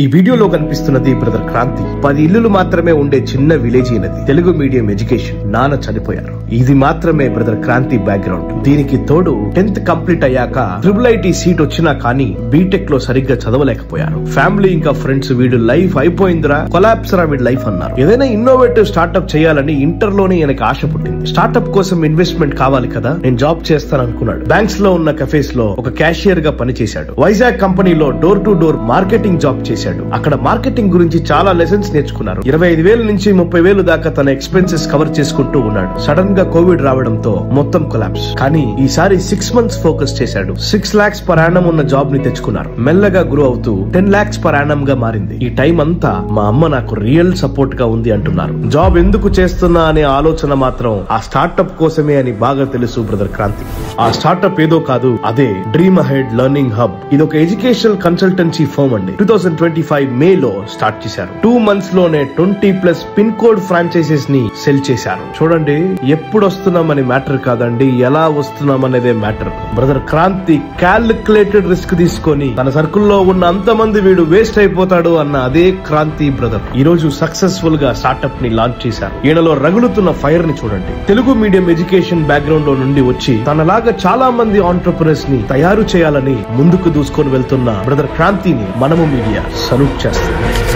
ఈ వీడియోలో కనిపిస్తున్నది బ్రదర్ క్రాంతి 10 ఇల్లులు మాత్రమే ఉండే చిన్న విలేజ్ అయినది. Telugu medium education. నాన్న చనిపోయారు. ఇది మాత్రమే బ్రదర్ క్రాంతి బ్యాక్గ్రౌండ్. దీనికి తోడు 10th కంప్లీట్ అయ్యాక IIIT సీట్ వచ్చినా కానీ బీటెక్ లో సరిగ్గా చదవలేకపోయారు. ఫ్యామిలీ ఇంకా ఫ్రెండ్స్ వీడు లైఫ్ అయిపోయిందిరా, కొలాప్స్ రా వీడి లైఫ్ అన్నారు. ఏదైనా ఇన్నోవేటివ్ స్టార్ట్అప్ చేయాలని ఇంటర్ లోనే ఆయనకు ఆశ పుట్టింది. స్టార్ట్అప్ కోసం ఇన్వెస్ట్మెంట్ కావాలి కదా, నేను జాబ్ చేస్తాను అనుకున్నాడు. బ్యాంక్స్ లో ఉన్న కఫేస్ లో ఒక క్యాషియర్ గా పనిచేశాడు. వైజాగ్ కంపెనీలో door to door marketing job చేశాడు. అక్కడ మార్కెటింగ్ గురించి చాలా లెసన్స్ నేర్చుకున్నారు. 25,000 నుంచి 30,000 దాకా తన ఎక్స్పెన్సెస్ కవర్ చేసుకుంటూ ఉన్నాడు. సడన్ గా కోవిడ్ రావడంతో మొత్తం కొలాప్స్. కానీ ఈసారి 6 months ఫోకస్ చేశాడు. 6 lakhs per annum ఉన్న జాబ్ ని తెచ్చుకున్నారు. మెల్లగా గ్రో అవుతూ 10 lakhs per annum గా మారింది. ఈ టైం అంతా మా అమ్మ నాకు రియల్ సపోర్ట్ గా ఉంది అంటున్నారు. జాబ్ ఎందుకు చేస్తున్నా అనే ఆలోచన మాత్రం ఆ స్టార్ట్అప్ కోసమే అని బాగా తెలుసు బ్రదర్ క్రాంతి. ఆ స్టార్ట్అప్ ఏదో కాదు, అదే డ్రీమ్ అహెడ్ లెర్నింగ్ హబ్. ఇది ఒక ఎడ్యుకేషనల్ కన్సల్టెన్సీ ఫర్మ్ అండి. 2025 మేలో స్టార్ట్ చేశారు. 2 months లోనే 20+ పిన్ కోడ్ ఫ్రాంచైజెస్ ని సెల్ చేశారు. చూడండి, ఎప్పుడు వస్తున్నామని మ్యాటర్ కాదండి, ఎలా వస్తున్నామనేదే matter. Brother Kranthi calculated risk తీసుకొని తన సర్కిల్లో ఉన్న అంతమంది వీడు వేస్ట్ అయిపోతాడు అన్న అదే క్రాంతి బ్రదర్ ఈ రోజు సక్సెస్ఫుల్ గా స్టార్ట్అప్ ని లాంచ్ చేశారు. ఈయనలో రగులుతున్న ఫైర్ ని చూడండి. తెలుగు మీడియం ఎడ్యుకేషన్ బ్యాక్గ్రౌండ్ లో నుండి వచ్చి తనలాగా చాలా మంది ఆంటర్ప్రెనర్స్ ని తయారు చేయాలని ముందుకు దూసుకొని వెళ్తున్న బ్రదర్ క్రాంతిని మనము మీడియా సల్యూట్ చేస్తుంది.